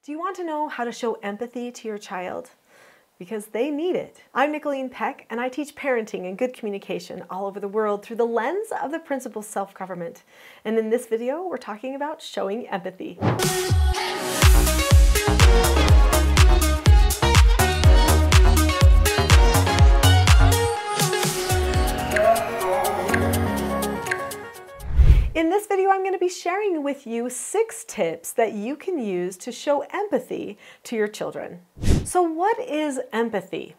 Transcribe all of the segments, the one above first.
Do you want to know how to show empathy to your child? Because they need it. I'm Nicholeen Peck, and I teach parenting and good communication all over the world through the lens of the principle self-government. And in this video, we're talking about showing empathy. In this video, I'm going to be sharing with you 6 tips that you can use to show empathy to your children. So what is empathy?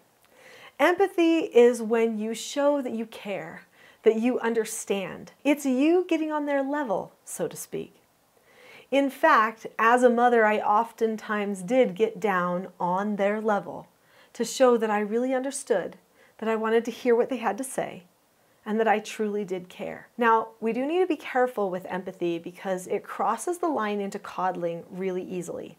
Empathy is when you show that you care, that you understand. It's you getting on their level, so to speak. In fact, as a mother, I oftentimes did get down on their level to show that I really understood, that I wanted to hear what they had to say, and that I truly did care. Now, we do need to be careful with empathy because it crosses the line into coddling really easily.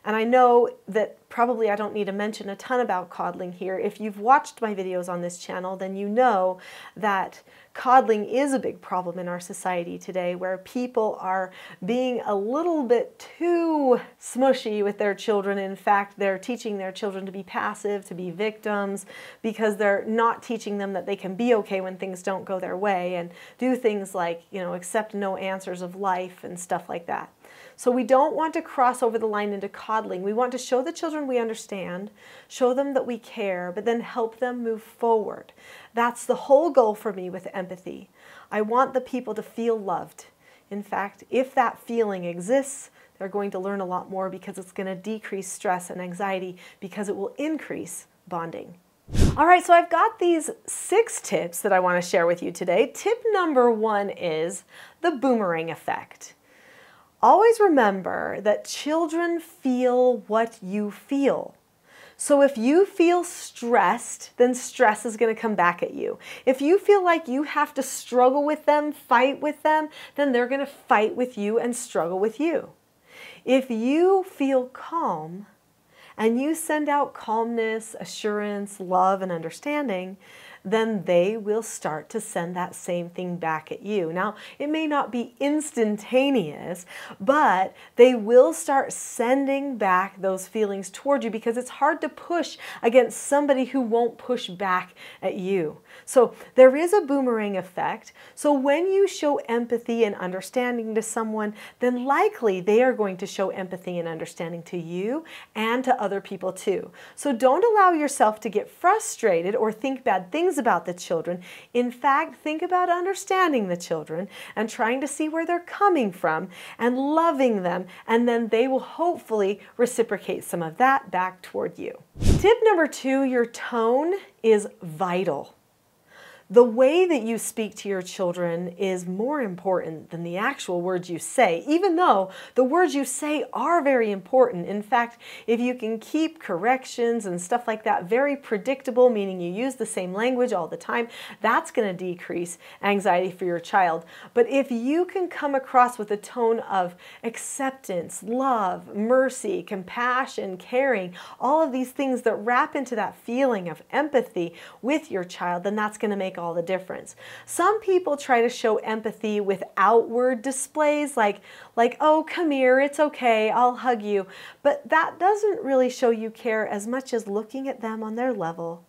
And I know that probably I don't need to mention a ton about coddling here. If you've watched my videos on this channel, then you know that coddling is a big problem in our society today, where people are being a little bit too smushy with their children. In fact, they're teaching their children to be passive, to be victims, because they're not teaching them that they can be okay when things don't go their way and do things like, accept no answers of life and stuff like that. So we don't want to cross over the line into coddling. We want to show the children we understand, show them that we care, but then help them move forward. That's the whole goal for me with empathy. I want the people to feel loved. In fact, if that feeling exists, they're going to learn a lot more because it's going to decrease stress and anxiety because it will increase bonding. All right, so I've got these 6 tips that I want to share with you today. Tip number 1 is the boomerang effect. Always remember that children feel what you feel. So if you feel stressed, then stress is going to come back at you. If you feel like you have to struggle with them, fight with them, then they're going to fight with you and struggle with you. If you feel calm and you send out calmness, assurance, love, and understanding, then they will start to send that same thing back at you. Now, it may not be instantaneous, but they will start sending back those feelings toward you because it's hard to push against somebody who won't push back at you. So there is a boomerang effect. So when you show empathy and understanding to someone, then likely they are going to show empathy and understanding to you and to other people too. So don't allow yourself to get frustrated or think bad things about the children. In fact, think about understanding the children and trying to see where they're coming from and loving them, and then they will hopefully reciprocate some of that back toward you. Tip number 2, your tone is vital. The way that you speak to your children is more important than the actual words you say, even though the words you say are very important. In fact, if you can keep corrections and stuff like that very predictable, meaning you use the same language all the time, that's going to decrease anxiety for your child. But if you can come across with a tone of acceptance, love, mercy, compassion, caring, all of these things that wrap into that feeling of empathy with your child, then that's going to make all the difference. Some people try to show empathy with outward displays like, oh, come here, it's okay, I'll hug you. But that doesn't really show you care as much as looking at them on their level,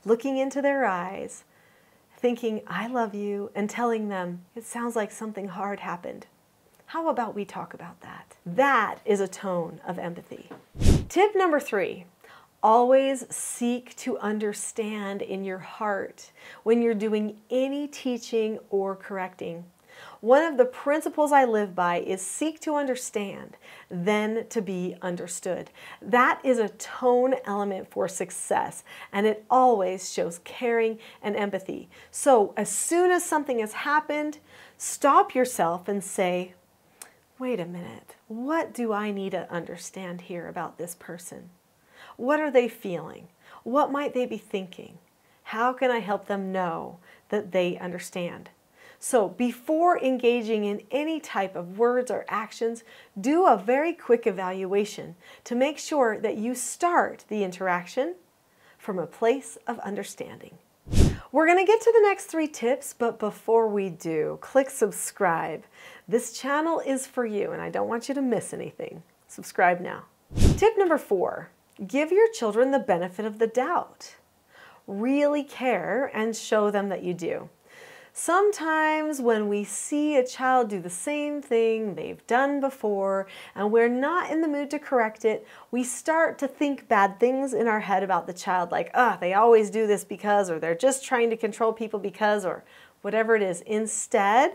looking into their eyes, thinking, I love you, and telling them, it sounds like something hard happened. How about we talk about that? That is a tone of empathy. Tip number 3. Always seek to understand in your heart when you're doing any teaching or correcting. One of the principles I live by is seek to understand, then to be understood. That is a tone element for success, and it always shows caring and empathy. So as soon as something has happened, stop yourself and say, wait a minute, what do I need to understand here about this person? What are they feeling? What might they be thinking? How can I help them know that they understand? So before engaging in any type of words or actions, do a very quick evaluation to make sure that you start the interaction from a place of understanding. We're going to get to the next 3 tips, but before we do, click subscribe. This channel is for you, and I don't want you to miss anything. Subscribe now. Tip number 4, give your children the benefit of the doubt. Really care and show them that you do. Sometimes when we see a child do the same thing they've done before and we're not in the mood to correct it, we start to think bad things in our head about the child, like, they always do this because, or they're just trying to control people because, or whatever it is. Instead,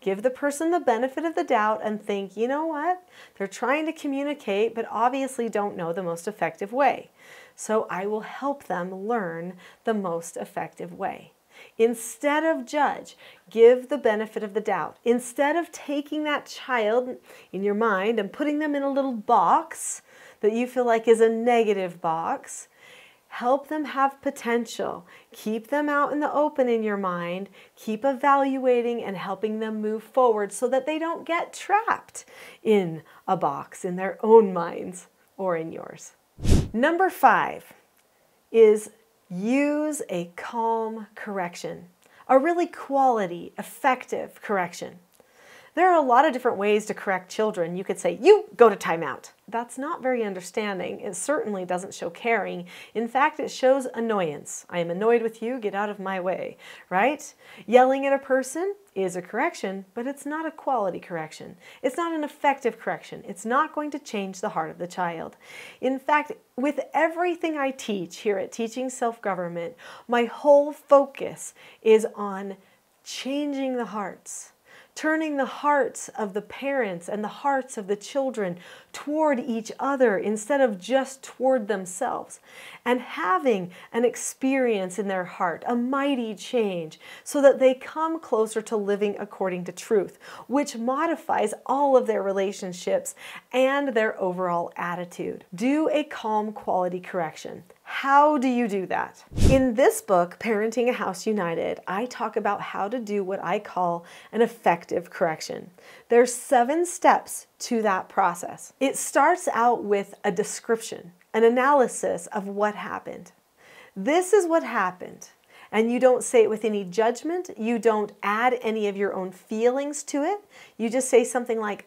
give the person the benefit of the doubt and think, you know what? They're trying to communicate, but obviously don't know the most effective way. So I will help them learn the most effective way. Instead of judge, give the benefit of the doubt. Instead of taking that child in your mind and putting them in a little box that you feel like is a negative box, help them have potential. Keep them out in the open in your mind. Keep evaluating and helping them move forward so that they don't get trapped in a box in their own minds or in yours. Number 5 is use a calm correction, a really quality, effective correction. There are a lot of different ways to correct children. You could say, you go to timeout. That's not very understanding. It certainly doesn't show caring. In fact, it shows annoyance. I am annoyed with you, get out of my way, right? Yelling at a person is a correction, but it's not a quality correction. It's not an effective correction. It's not going to change the heart of the child. In fact, with everything I teach here at Teaching Self-Government, my whole focus is on changing the hearts. Turning the hearts of the parents and the hearts of the children toward each other instead of just toward themselves, and having an experience in their heart, a mighty change, so that they come closer to living according to truth, which modifies all of their relationships and their overall attitude. Do a calm quality correction. How do you do that? In this book, Parenting a House United, I talk about how to do what I call an effective correction. There's 7 steps to that process. It starts out with a description, an analysis of what happened. This is what happened. And you don't say it with any judgment. You don't add any of your own feelings to it. You just say something like,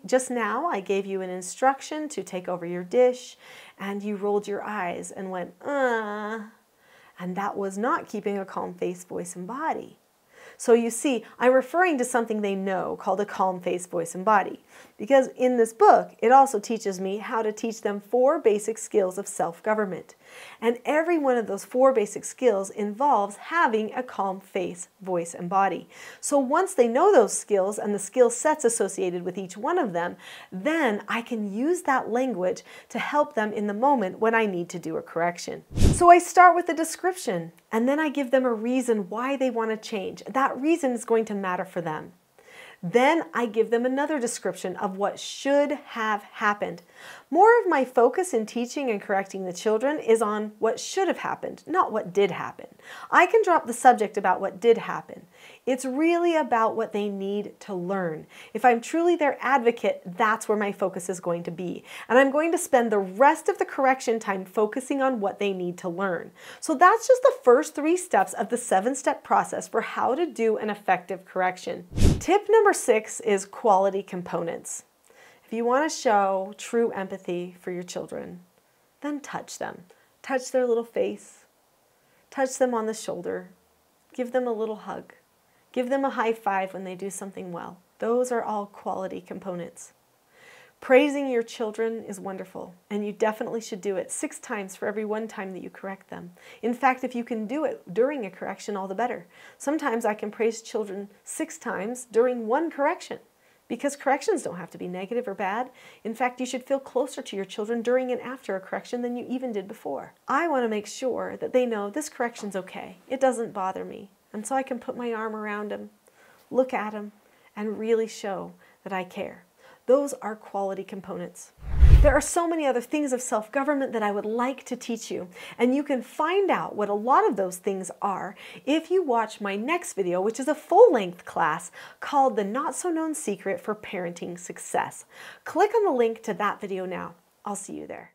just now I gave you an instruction to take over your dish, and you rolled your eyes and went, and that was not keeping a calm face, voice, and body. So you see, I'm referring to something they know called a calm face, voice, and body. Because in this book, it also teaches me how to teach them 4 basic skills of self-government. And every one of those 4 basic skills involves having a calm face, voice, and body. So once they know those skills and the skill sets associated with each one of them, then I can use that language to help them in the moment when I need to do a correction. So I start with a description, and then I give them a reason why they want to change. That reason is going to matter for them. Then I give them another description of what should have happened. More of my focus in teaching and correcting the children is on what should have happened, not what did happen. I can drop the subject about what did happen. It's really about what they need to learn. If I'm truly their advocate, that's where my focus is going to be. And I'm going to spend the rest of the correction time focusing on what they need to learn. So that's just the first 3 steps of the 7-step process for how to do an effective correction. Tip number 6 is quality components. If you want to show true empathy for your children, then touch them. Touch their little face. Touch them on the shoulder. Give them a little hug. Give them a high five when they do something well. Those are all quality components. Praising your children is wonderful, and you definitely should do it 6 times for every 1 time that you correct them. In fact, if you can do it during a correction, all the better. Sometimes I can praise children 6 times during 1 correction, because corrections don't have to be negative or bad. In fact, you should feel closer to your children during and after a correction than you even did before. I want to make sure that they know this correction's okay. It doesn't bother me. And so I can put my arm around them, look at them, and really show that I care. Those are quality components. There are so many other things of self-government that I would like to teach you, and you can find out what a lot of those things are if you watch my next video, which is a full-length class called The Not-So-Known Secret for Parenting Success. Click on the link to that video now. I'll see you there.